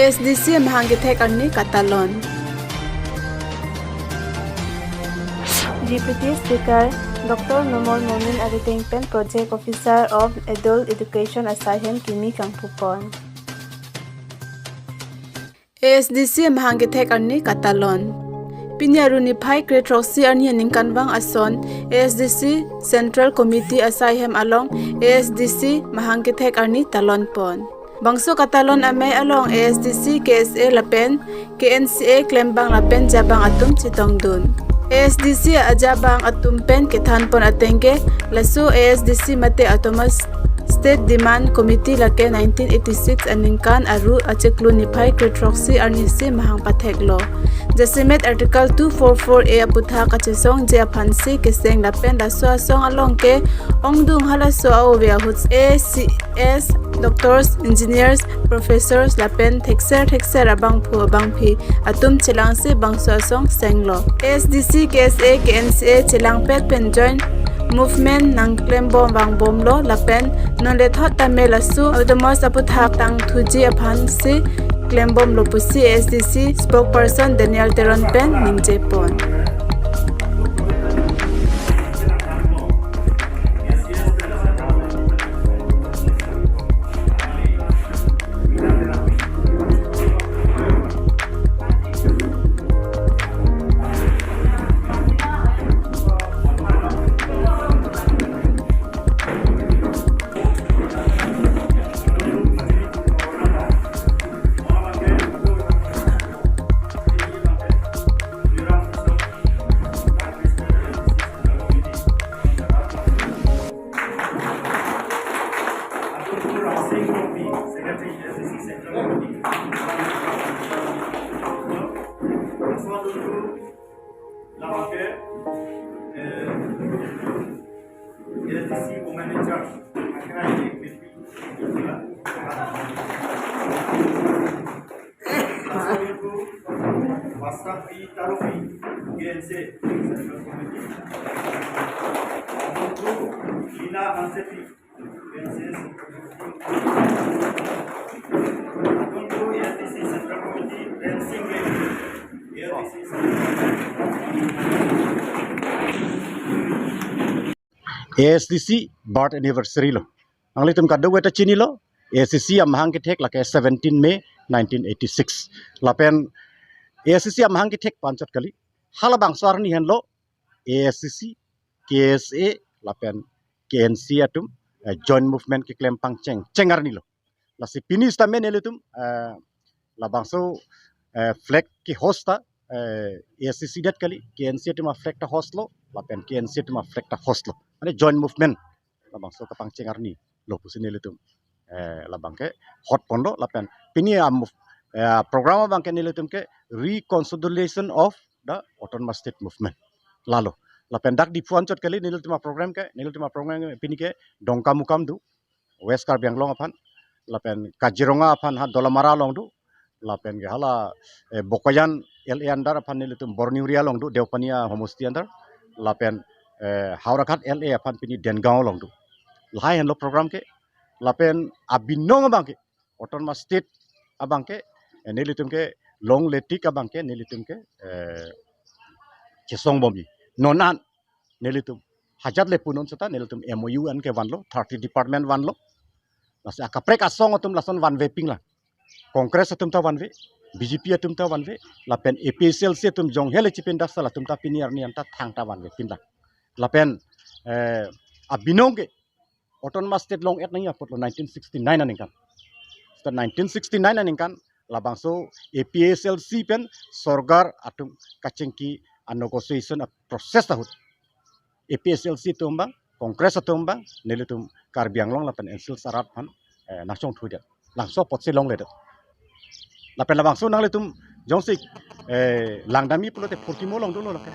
ASDC mahang kethek arni katalon. Deputy Speaker Dr. Nomol Momin Aritengpen Project Officer of Adult Education Assignment Kimi Kangpupon. ASDC mahang kethek arni katalon. Pinyaru niphai kretroksi arni ningkanwang ason ASDC Central Committee Assignment along ASDC mahang kethek arni talon pon. Bangso katalon amay along ASDC KSA lapen KNCA klembang lapen jabang atum chitong dun. ASDC ajabang atum pen kethan pon atengke lasu ASDC mate atomas State Demand Committee lake 1986 aningkan aru acheklu niphai kretroksi arnisi mahang patheklo. Jasimet Article 244A aputha kachesong je aphansi keseng lapen laso asong along ke ongdung halaso awea huts ACS doctors, engineers, professors lapen thekser abang phi atum chilang se bangso asong senglo. ASDC KSA KNCA chilang pet pen join movement nang klembo bang bomlo lapen nole thot tamel asu odamos aputha tang thuji aphan se klembom lopusi ASDC spokesperson Daniel Teron pen ningje pon. ASDC birth anniversary lo. Ang litum kadu weta chini lo. ASDC amahang kethek lake 17 May 1986. Lapen ASDC amahang kethek panchat kali. Halabang sarni hen lo. ASDC KSA lapen KNC atum joint movement ke klempang cengarni lo. Lasi pinis tamen elitum labangso flag ki hosta ASDC dat kali KNC atum flag ta host lo. Lapen KNC atum flag ta host lo. Ane joint movement labang so kapang cengarni lo pusini litum labang ke hot pondo lapen pini program bang ke nilitum ke reconciliation of the autonomous state movement lalo lapen dak DIPHU anchot kali nilitum program pini ke dongka mukam du west kar bianglong apan lapen kajironga apan ha dolamara long du lapen ke hala bokoyan LA andar apan nilitum borniuria long du deopania homosti andar lapen Haurakat LA apan pini Dengau long du. Lahai hen lo program ke lapen abinong abang ke autonomous state abang ke nilitum ke long letik abang ke nilitum ke kesong bombi nonan nilitum hajat le punon seta nilitum MOU an ke wan lo 30 department wan lo las akaprek asong atum lason wan vaping la kongres atum ta wan ve BJP atum ta wan ve lapen APSL se atum jong hele chipin das la atum ta pini arni anta thang ta wan ve pinda lapen abinong ke autonomous state long et nang apot lo 1969 aningkan. Sta 1969 aningkan labangso APSLC pen sorgar atum kacengki a negotiation a process tahut. APSLC tumbang kongres tumbang nelitum karbiang long lapen ensil sarat pan nasong thuidat. Langso potse long ledat. Lapen labangso nang letum jongsik langdami pulote 40 mo long dulu lapen.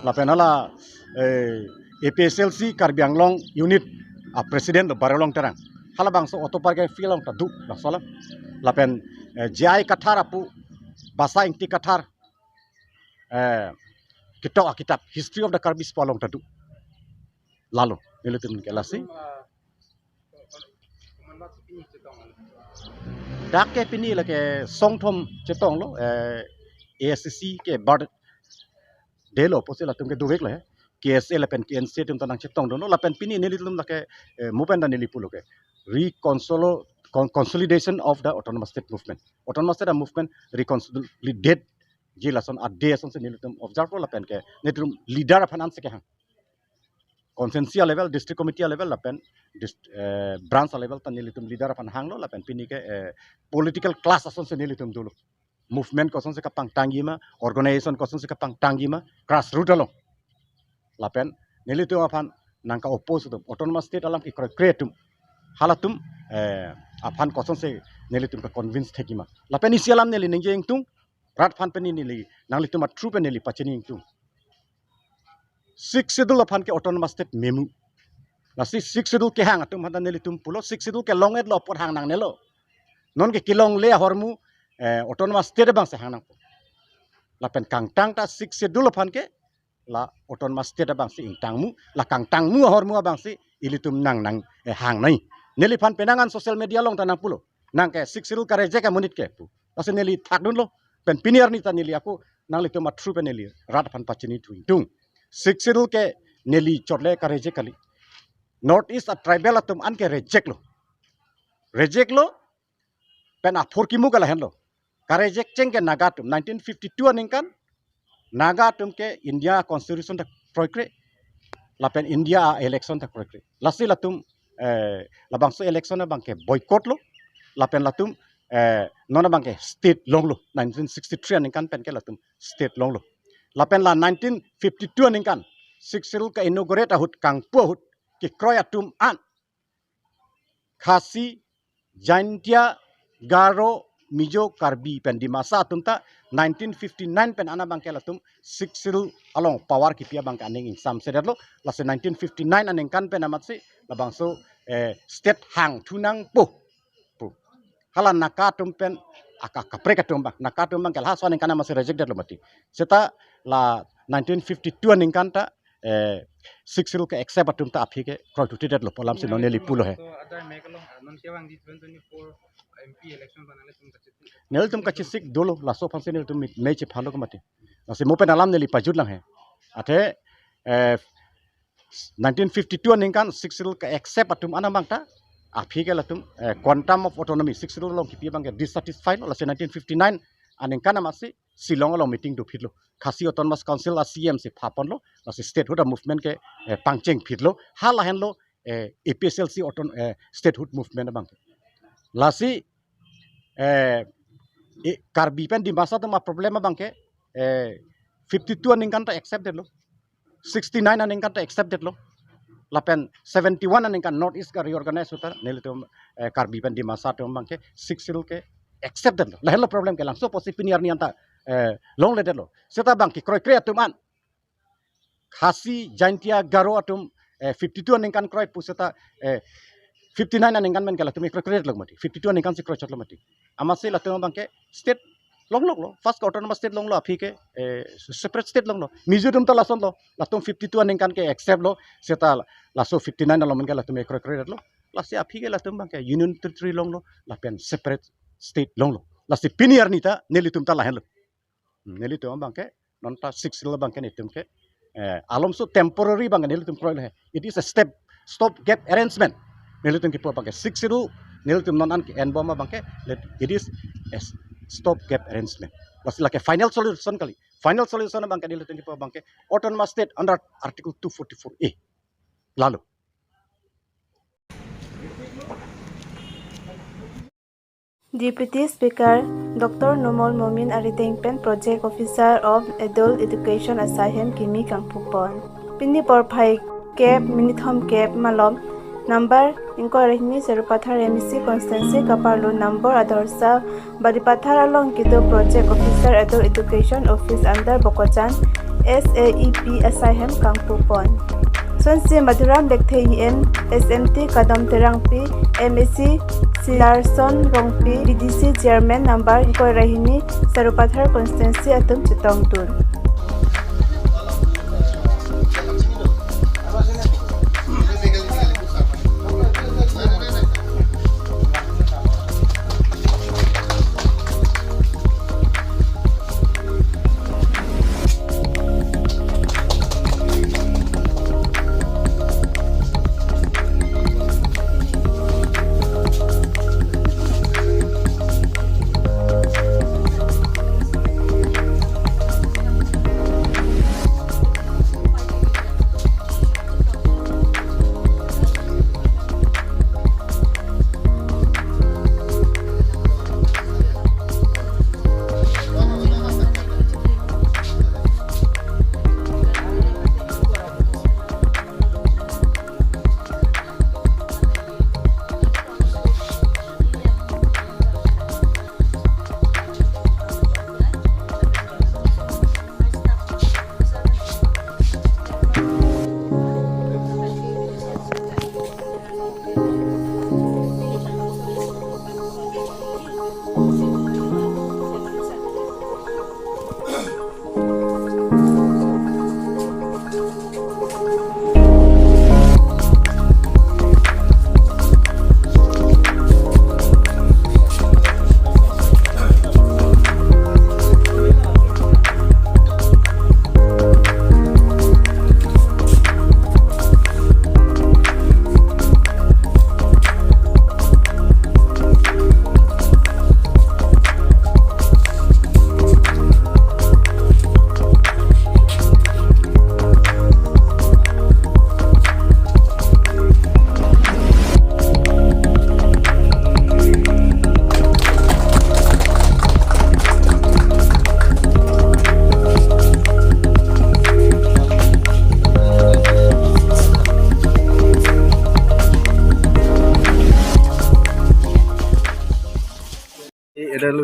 Lapen ala APSLC Karbianglong unit presiden lo barolong terang hala bangso otoparke filong tadu lasola lapen jai kathar apu basa ingti kathar kitab history of the Karbis palong tadu lalu nilutin kelasi dak ke pini la ke song thom chetong lo ASDC ke bar de lo pose la tum ke duwek la KSA la pen KNC tum tanang chetong do la pen pini neli tum la ke mupen dan neli pulo ke consolidation of the autonomous state movement. Autonomous state movement reconsolidate jilason ade son se neli tum observe la pen ke netum leader apan se ke hang konsensia level district committee level lapen branch level tan nilitum leader apan hanglo lapen pini ke political class ason se nilitum dulu movement koson se kapang tanggima organization koson se kapang tanggima grassroots along lapen nilitum apan nangka oppose tum autonomous state alam ki creatum halatum apan koson se nilitum ka convince thekima lapen isialam neli ningjeng tung rat phan peni nili nanglitum a true peneli pacheni tung 6 schedule upon ke autonomous state memu na 6 schedule ke hang atum hadan neli tum pulo 6 schedule ke long lo por hang nang nelo non ke kilong le hormu autonomous state bang se hang nang la pen kang tang ta 6 schedule upon ke la autonomous state bang se ing tangmu la kang tangmu hormu bang se ilitum nang hang nai neli phan penangan social media long tanang pulo nang ke 6 schedule kareje ka munit ke pu ase neli thak dun lo pen piniar ni ta neli aku nang litum ma true pen neli rat phan pachini tuing 6 schedule ke neli chotle ka reject kali north east a tribal atum an ke reject lo pen a forkimu kala hen lo ka reject cheng ke naga tum 1952 aning kan naga tum ke india constitution ta proikre la pen india election ta proikre lasi latum labang so election bang ke boycott lo la pen latum nona bang ke state long lo 1963 aning kan pen ke latum state long lo lapen la 1952 aning kan 6 schedule ka inaugurate ahut kang pu ahut ki kroya tum an khasi jaintia garo mijo karbi pen di masa tum ta 1959 pen ana bang kela tum 6 schedule along power ki pia bang aning sam sedalo la 1959 aning kan pen amat si la bang so state hang tunang pu hala nakatum pen aka kapreka tumbang nakatum bang kelha swaning kana masih rejected lo mati seta la 1952 aning kanta 6 schedule ke accept atum ta aphi ke crotuted lo polam se noneli pulo he so ada mekalong non kewang di 2024 MP election banale tum kachiti nel tum kachisik dolo la so fanse nel tum meche phalo ko mati ase mopen alam neli pajut lang he ate 1952 aning kan 6 schedule ke accept atum anamang ta aphi ke latum quantum of autonomy 6 schedule long ki bang ke dissatisfied la 1959 aning kana masi silong lo meeting do phitlo khasi autonomous council a cm se phapon lo la statehood movement ke pangcheng phitlo hala hen lo APSLC statehood movement bang lasi karbi pen di masa tu ma problem bang ke 52 aning kan ta accepted lo 69 aning kan ta accepted lo lapen 71 aning kan north east ka reorganize utar nelitum karbi pen di masa tu bang ke 6 schedule ke accepted lah hello problem ke langsung posisi piniar ni anta long leder lo seta bang ki kroy kreatum an khasi jaintia garo atum 52 aning kan kroy puseta 59 aning kan men kala tumi kroy kreat log mati 52 aning kan si kroy chot lo mati amase latum bang ke state long lo first autonomous state long lo aphi ke separate state long lo mizoram ta lason lo latum 52 aning kan ke accept lo seta laso 59 lo men kala tumi kroy kreat lo lasi aphi ke latum bang ke union territory long lo lapen separate state long lo lasi piniar nita nelitum ta lahen lo nelitum bang ke nonta 6 lo bang ke nitum ke alom so temporary bang nelitum kroy le it is a stop gap arrangement nelitum ki po bang ke 6 lo nelitum non an en boma bang ke it is a stop gap arrangement lasi like a final solution kali final solution bang ke nelitum ki po bang ke autonomous state under article 244A lalu Deputy Speaker Dr. Nomol Momin Aritengpen Project Officer of Adult Education Asaihem Kimi Kangpupon Pini Porphai Cap Minithom Cap Malom Number Incorrectly Serupathar MEC Constancy Kaparlu Number Adorsa Badipathar Along Kido Project Officer Adult Education Office under Bokochan SAEP Asaihem Kangpupon Sonsi Madhuram Lektheyen SMT Kadam Terangpi MSc Silarson Rongpi BDC Chairman Number Koi Rahini Sarupathar Constancy Atum Chitongtun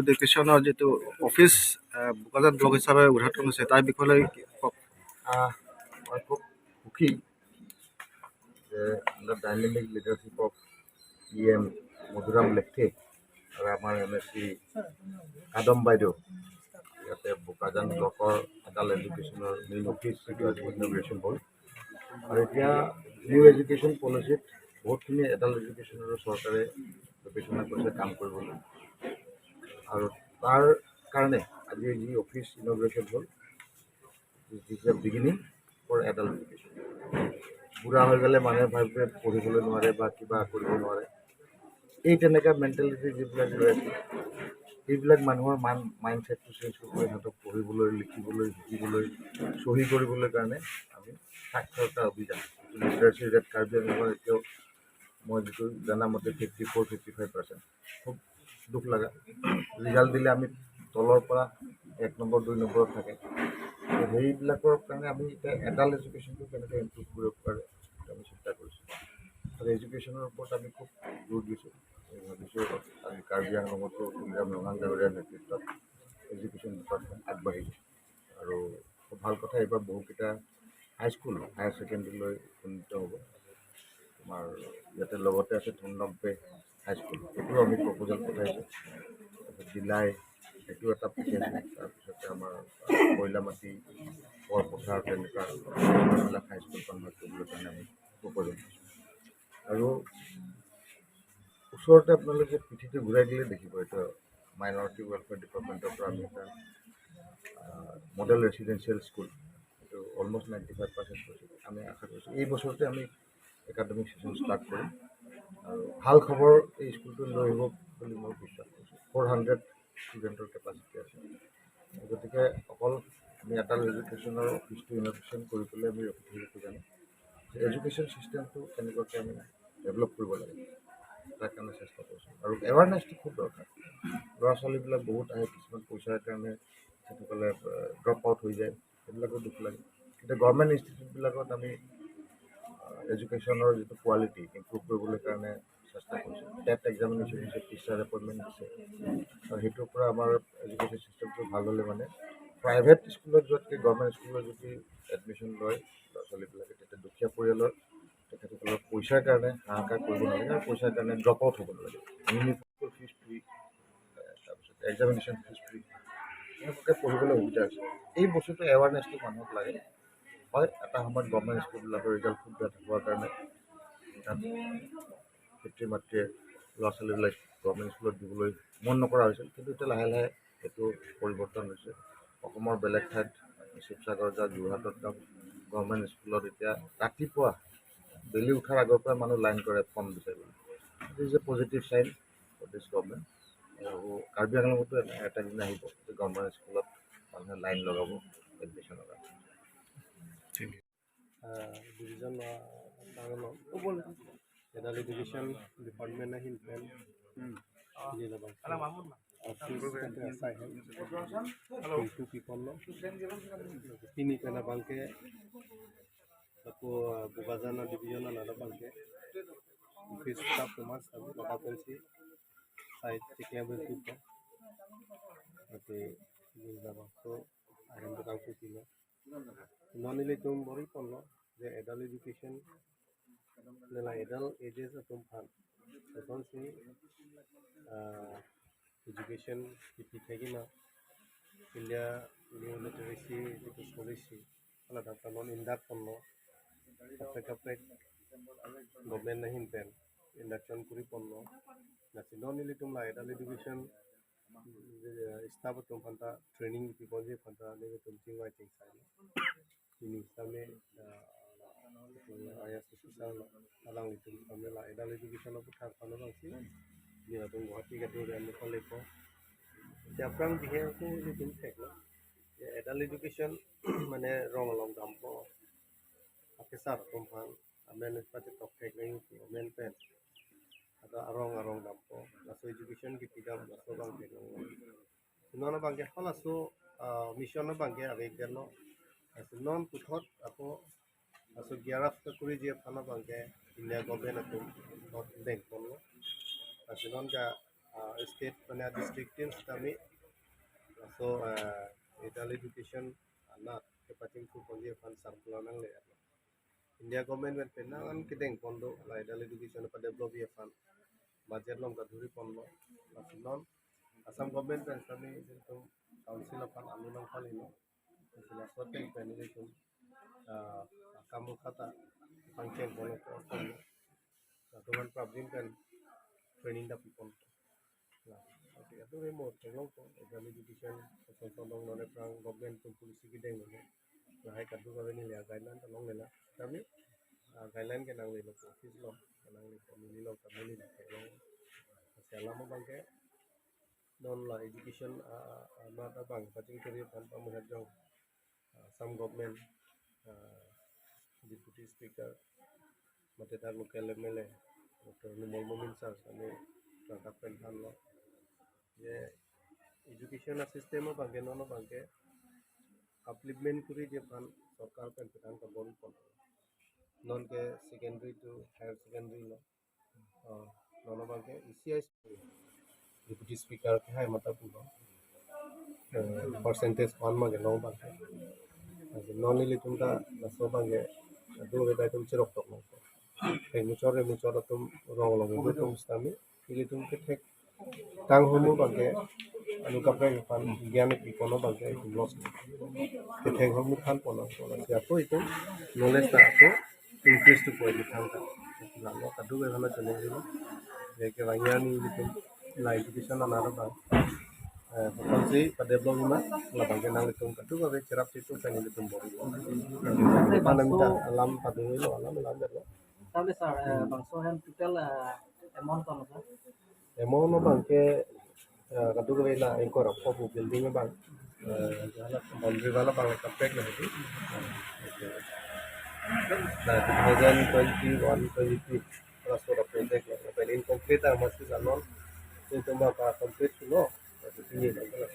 এডুকেশ্যনৰ যেটো office Bokajan block হিচাপে উদ্ঘাটন হৈছে তাৰ বিষয়ে কওক। মই খুব সুখী যে under dynamic leadership of PM Madhuram লেখে আৰু আমাৰ MSc কাদম বাইদেউ ইয়াতে বোকাজান ব্লকৰ এডাল এডুকেশ্যনৰ মেইন অফিচ ইনগ্ৰেশ্যন হ'ল আৰু এতিয়া নিউ এডুকেশ্যন পলিচিত বহুতখিনি এডাল্ট এডুকেশ্যনৰ চৰকাৰে বিবেচনা কৰিছে কাম কৰিবলৈ আৰু তাৰ কাৰণে আজি যি অফিচ ইনগ্ৰেশ্যন হ'ল this is beginning for adult education. বুঢ়া হৈ গ'লে মানুহে ভাবে পঢ়িবলৈ নোৱাৰে বা কিবা কৰিব নোৱাৰে, এই তেনেকুৱা মেণ্টেলিটি যিবিলাক লৈ আছে সেইবিলাক মানুহৰ মাইণ্ডছেটটো চেঞ্জ কৰিবলৈ সিহঁতক পঢ়িবলৈ লিখিবলৈ শিকিবলৈ চহী কৰিবলৈ কাৰণে আমি সাক্ষৰতা অভিযান লিটাৰেচি ৰেট কাৰ্বি আংলঙৰ এতিয়াও মই যিটো জানামতে 54-55%। খুব দুখ লগা ৰিজাল্ট দিলে আমি তলৰ পৰা 1 নম্বৰ 2 নম্বৰত থাকে। সেইবিলাকৰ কাৰণে আমি এতিয়া এডাল্ট এডুকেশ্যনটো কেনেকৈ ইম্প্ৰুভ কৰিব পাৰে আমি চিন্তা কৰিছোঁ আৰু এডুকেশ্যনৰ ওপৰত আমি খুব জোৰ দিছোঁ। ভাবিছোঁ আমি কাৰ্বি আংলঙতো মহাং ডাঙৰীয়াৰ নেতৃত্বত এডুকেশ্যন ডিপাৰ্টমেণ্ট আগবাঢ়িব আৰু খুব ভাল কথা এইবাৰ বহুকেইটা হাইস্কুল হায়াৰ ছেকেণ্ডেৰীলৈ উন্নীত হ'ব। আমাৰ ইয়াতে লগতে আছে ধুমডম্পে হাইস্কুল, এইটোও আমি প্ৰপ'জেল পঠাইছোঁ। তাৰপিছত জিলাই সেইটো এটা পঠিয়াইছোঁ। তাৰপিছতে আমাৰ কয়লামাটি বৰপথাৰ তেনেকুৱা এইবিলাক হাইস্কুল কনভাৰ্ট কৰিবলৈ কাৰণে আমি প্ৰপ'জেল দিছোঁ আৰু ওচৰতে আপোনালোকে পিঠিটো ঘূৰাই দিলে দেখিব এইটো মাইনৰিটি ৱেলফেয়াৰ ডিপাৰ্টমেণ্টৰ পৰা আমি এটা মডেল ৰেচিডেঞ্চিয়েল স্কুল এইটো অলমষ্ট 95% কৰিছোঁ। আমি আশা কৰিছোঁ এই বছৰতে আমি একাডেমিক ছেশ্যন ষ্টাৰ্ট কৰিম আৰু ভাল খবৰ এই স্কুলটো লৈ আহিব বুলি মই বিশ্বাস কৰিছোঁ। 400 ষ্টুডেণ্টৰ কেপাচিটি আছে, গতিকে অকল আমি এডাল্ট এডুকেশ্যনৰ অফিচটো ইনভেশ্যন কৰি পেলাই আমি ৰখি থাকিব জানো, এডুকেশ্যন ছিষ্টেমটো কেনেকুৱাকৈ আমি ডেভেলপ কৰিব লাগে তাৰ কাৰণে চেষ্টা কৰিছোঁ আৰু এৱাৰনেছটো খুব দৰকাৰ। ল'ৰা ছোৱালীবিলাক বহুত আহে, কিছুমান পইচাৰ কাৰণে সেইসকলে ড্ৰপ আউট হৈ যায়, সেইবিলাকো দুখ লাগে। কিন্তু গভৰ্ণমেণ্ট ইনষ্টিটিউটবিলাকত আমি এডুকেশ্যনৰ যিটো কোৱালিটি ইম্প্ৰুভ কৰিবলৈ কাৰণে চেষ্টা কৰিছোঁ। টেট এক্সামিনেশ্যন হৈছে, টিচাৰ এপইণ্টমেণ্ট দিছে আৰু সেইটোৰ পৰা আমাৰ এডুকেশ্যন ছিষ্টেমটো ভাল হ'লে মানে প্ৰাইভেট স্কুলত যোৱাতকৈ গভৰ্ণমেণ্ট স্কুলত যদি এডমিশ্যন লয় ল'ৰা ছোৱালীবিলাকে তেতিয়া দুখীয়া পৰিয়ালৰ তেখেতসকলৰ পইচাৰ কাৰণে হাহাকাৰ কৰিব নালাগে আৰু পইচাৰ কাৰণে ড্ৰপ আউট হ'ব নালাগে। ইউনিফৰ্ম ফিজ ফ্ৰী, তাৰপিছত এক্সামিনেশ্যন ফিজ ফ্ৰী, এনেকুৱাকৈ পঢ়িবলৈ সুবিধা হৈছে। এই বস্তুটো এৱাৰনেছটো মানুহক লাগে। হয়, এটা সময়ত গভৰ্ণমেণ্ট স্কুলবিলাকৰ ৰিজাল্ট খুব বেয়া হোৱাৰ কাৰণে তাত পিতৃ মাতৃয়ে ল'ৰা ছোৱালীবিলাক গভৰ্ণমেণ্ট স্কুলত দিবলৈ মন নকৰা হৈছিল, কিন্তু এতিয়া লাহে লাহে সেইটো পৰিৱৰ্তন হৈছে। অসমৰ বেলেগ ঠাইত শিৱসাগৰ যাওক, যোৰহাটত যাওক, গভৰ্ণমেণ্ট স্কুলত এতিয়া ৰাতিপুৱা বেলি উঠাৰ আগৰ পৰা মানুহ লাইন কৰে ফৰ্ম বিচাৰিবলৈ। It is a positive sign for this government. আৰু কাৰ্বি আংলঙতো এটা দিন আহিব গভৰ্ণমেণ্ট স্কুলত মানুহে লাইন লগাব এডমিশ্যনৰ কাৰণে। डिवीजन एडल्ट एजुकेशन डिपार्टमेंट हिलपेन टू पीपल तीन पेना बांके बुगाजाना डिवीजन नादा बांके ऑफिस स्टाफ टमास लगा पेंसी साइड टेकेबल पीपल ओके तो आरएम का कुकिलो नॉनली तुम बड़ी पढ़लो जे एडल्ट एजुकेशन नेला एडल्ट एजेस तुम फान तो से एजुकेशन की थेगी ना इंडिया न्यू लिटरेसी जो पॉलिसी वाला डाटा नॉन इंडाक्ट पढ़लो कपड़े गवर्नमेंट नहीं पेन इंडक्शन पूरी पढ़लो ना नॉनली तुम ला एडल्ट एजुकेशन स्टाफ तुम फंता ट्रेनिंग की कौन फंता नहीं तुम चिंग Y Ching soil ini kami ayah susah alang itu kami lah edan education aku tak tahu langsung dia tu guati kata dia ambil koleko siapa yang dia tu itu cek lah ya edan education mana wrong long dampo apa sah tumpang amen sepatu topik ni amen pen atau arong dampo lasu education kita tidak lasu bang kita nona bang kita lasu mission bang kita awak dia non puthot ako aso giaraf ka kuri je phana bangke india government ato not bank pollo aso non ka state mana district teams kami so adult education anak kepating ku konje fan circular nang le India government wen penangan kedeng pondo la adult education pada develop ya fan budget lom kaduri pondo non Assam government wen kami itu council fan anu nang fan ini sila soteng pen itu kamu kata function pondo ko dengan problem kan training da people nah oke itu remote tolong ko adult education so tolong nore prang government tu polisi kedeng ni nah hai kadu ka ni le guideline tolong le kami guideline ke nang le lo office lo nang le community lo community tolong selama bangke non la education na ta bang pacing career pan pamuhat jong some government deputy speaker mateta local MLA Dr. Nimol Mominsar kami tangkap penhan lo ye education system bangke nono bangke upliftment kuri je pan sarkar pen petang ka bon pon non ke secondary to higher secondary lo nono bangke ECS deputy speaker ke hai mata pulo percentage on ma gelo bangke non ili tumta naso bangke do beta tum chirok tok no muchore tum rong lo go tum stami ili tum kethek tang homo bangke anu kapre pan gyanic ikono bangke itu los kethek homo khan pono siapo itu knowledge ta ko increase to point thang ta lalo kadu be hana chale dilo je ke wanyani itu la education na ro bang bukan sih pada develop na la bangke nang itu kadu be cerap itu kan itu bori mana minta alam padu lo alam lo তাহলে sir বাংশো হ্যাম total amount কত sir amount no bangke kadu be na engko rakho bu building bang boundary wala bang kapek na itu nah 2021-22 plus for the project but in concrete masih jalan itu mbak complete no itu ini adalah